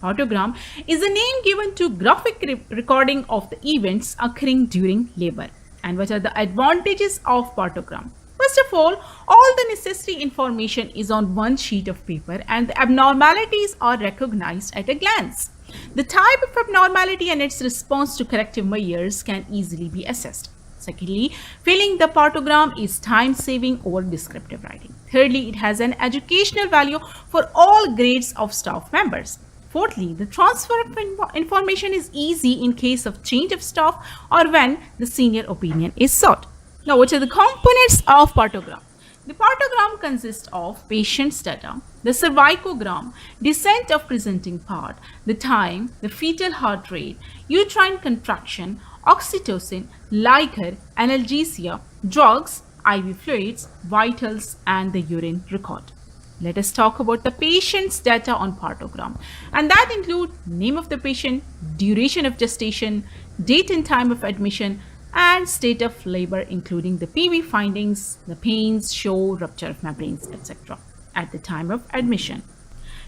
Partogram is a name given to graphic recording of the events occurring during labor. And what are the advantages of partogram? First of all the necessary information is on one sheet of paper and the abnormalities are recognized at a glance. The type of abnormality and its response to corrective measures can easily be assessed. Secondly, filling the partogram is time saving over descriptive writing. Thirdly, it has an educational value for all grades of staff members. Fourthly, the transfer of information is easy in case of change of staff or when the senior opinion is sought. Now, what are the components of partogram? The partogram consists of patient's data, the cervicogram, descent of presenting part, the time, the fetal heart rate, uterine contraction, oxytocin, liquor, analgesia, drugs, IV fluids, vitals, and the urine record. Let us talk about the patient's data on partogram, and that include name of the patient, duration of gestation, date and time of admission, and state of labor, including the PV findings, the pains, show, rupture of membranes, etc. at the time of admission.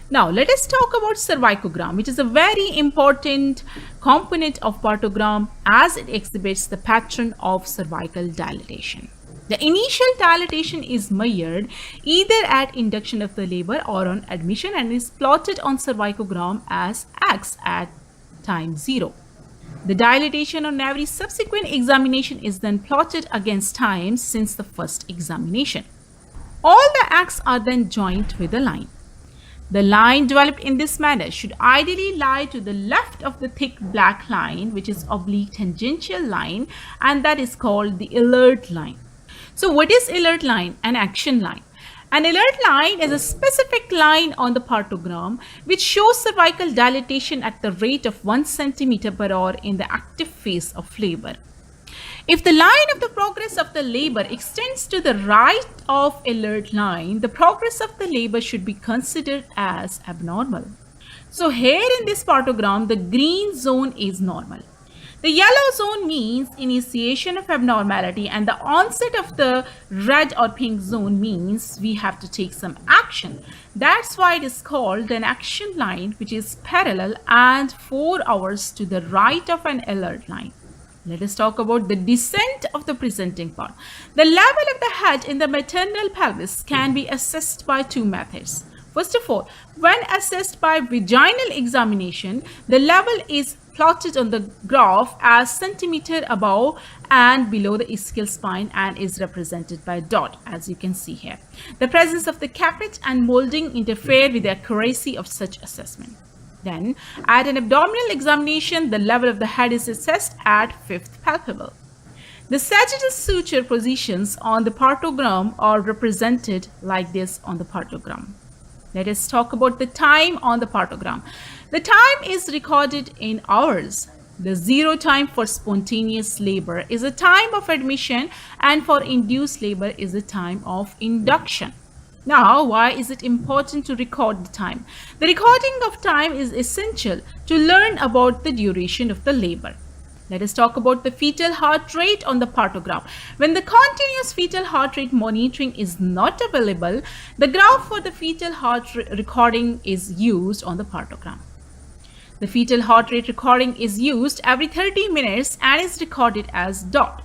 Now, let us talk about cervicogram, which is a very important component of partogram as it exhibits the pattern of cervical dilatation. The initial dilatation is measured either at induction of the labor or on admission and is plotted on cervicogram as X at time 0. The dilatation on every subsequent examination is then plotted against time since the first examination. All the X are then joined with a line. The line developed in this manner should ideally lie to the left of the thick black line, which is oblique tangential line, and that is called the alert line. So what is alert line? An action line. An alert line is a specific line on the partogram which shows cervical dilatation at the rate of 1 centimeter per hour in the active phase of labor. If the line of the progress of the labor extends to the right of alert line, the progress of the labor should be considered as abnormal. So here in this partogram, the green zone is normal. The yellow zone means initiation of abnormality, and the onset of the red or pink zone means we have to take some action. That's why it is called an action line, which is parallel and 4 hours to the right of an alert line. Let us talk about the descent of the presenting part. The level of the head in the maternal pelvis can be assessed by 2 methods. First of all, when assessed by vaginal examination, the level is plotted on the graph as centimeter above and below the ischial spine and is represented by a dot, as you can see here. The presence of the caput and molding interfere with the accuracy of such assessment. Then, at an abdominal examination, the level of the head is assessed at 5th palpable. The sagittal suture positions on the partogram are represented like this on the partogram. Let us talk about the time on the partogram. The time is recorded in hours. The 0 time for spontaneous labor is a time of admission, and for induced labor is a time of induction. Now, why is it important to record the time? The recording of time is essential to learn about the duration of the labor. Let us talk about the fetal heart rate on the partogram. When the continuous fetal heart rate monitoring is not available, the graph for the fetal heart recording is used on the partogram. The fetal heart rate recording is used every 30 minutes and is recorded as dot.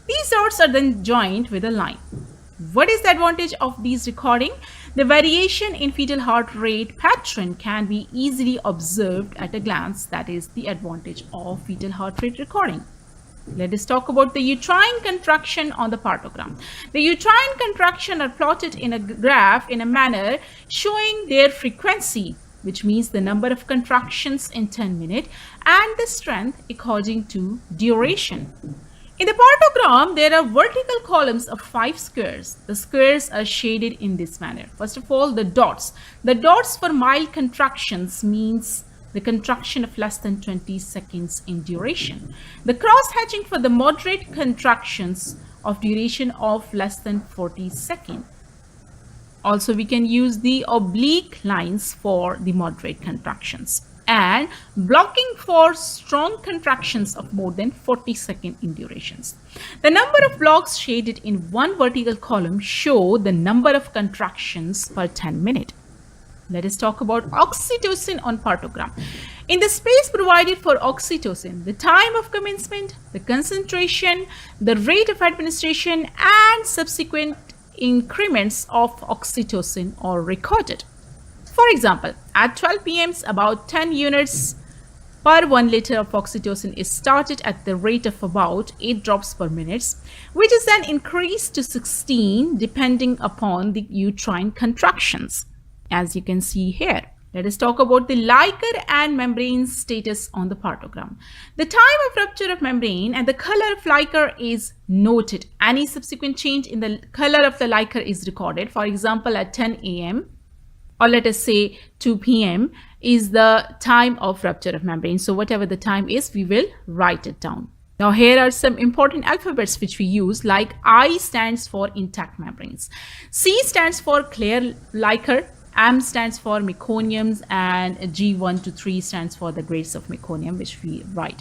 These dots are then joined with a line. What is the advantage of these recording? The variation in fetal heart rate pattern can be easily observed at a glance. That is the advantage of fetal heart rate recording. Let us talk about the uterine contraction on the partogram. The uterine contraction are plotted in a graph in a manner showing their frequency, which means the number of contractions in 10 minutes, and the strength according to duration. In the partogram, there are vertical columns of 5 squares. The squares are shaded in this manner. First of all, the dots. The dots for mild contractions means the contraction of less than 20 seconds in duration. The cross-hatching for the moderate contractions of duration of less than 40 seconds. Also, we can use the oblique lines for the moderate contractions, and blocking for strong contractions of more than 40 seconds in durations. The number of blocks shaded in one vertical column show the number of contractions per 10 minutes. Let us talk about oxytocin on partogram. In the space provided for oxytocin, the time of commencement, the concentration, the rate of administration, and subsequent increments of oxytocin are recorded. For example, at 12 p.m., about 10 units per 1 liter of oxytocin is started at the rate of about 8 drops per minute, which is then increased to 16 depending upon the uterine contractions, as you can see here. Let us talk about the liquor and membrane status on the partogram. The time of rupture of membrane and the color of liquor is noted. Any subsequent change in the color of the liquor is recorded. For example, at 10 a.m. or let us say 2 p.m. is the time of rupture of membrane. So whatever the time is, we will write it down. Now here are some important alphabets which we use, like I stands for intact membranes, C stands for clear liquor, M stands for meconiums, and G1 to 3 stands for the grades of meconium, which we write.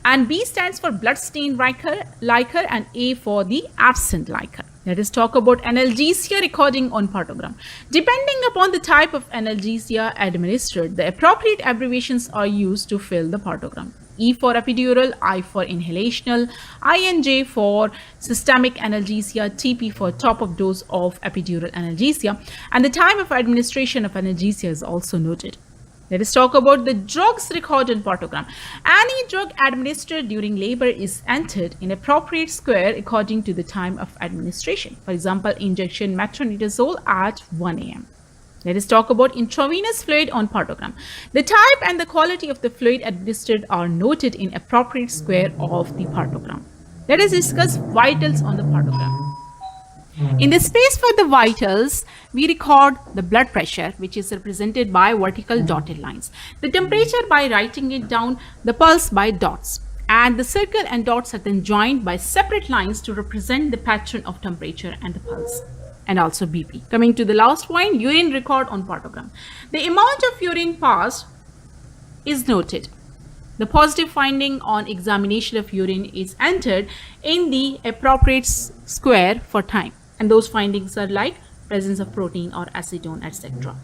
And B stands for blood-stained liquor, and A for the absent liquor. Let us talk about analgesia recording on partogram. Depending upon the type of analgesia administered, the appropriate abbreviations are used to fill the partogram. E for epidural, I for inhalational, INJ for systemic analgesia, TP for top of dose of epidural analgesia, and the time of administration of analgesia is also noted. Let us talk about the drugs recorded on partogram. Any drug administered during labor is entered in appropriate square according to the time of administration. For example, injection metronidazole at 1 a.m. Let us talk about intravenous fluid on partogram. The type and the quality of the fluid administered are noted in appropriate square of the partogram. Let us discuss vitals on the partogram. In the space for the vitals, we record the blood pressure, which is represented by vertical dotted lines, the temperature by writing it down, the pulse by dots, and the circle and dots are then joined by separate lines to represent the pattern of temperature and the pulse, and also BP. Coming to the last point, urine record on partogram. The amount of urine passed is noted. The positive finding on examination of urine is entered in the appropriate square for time. And those findings are like presence of protein or acetone, etc.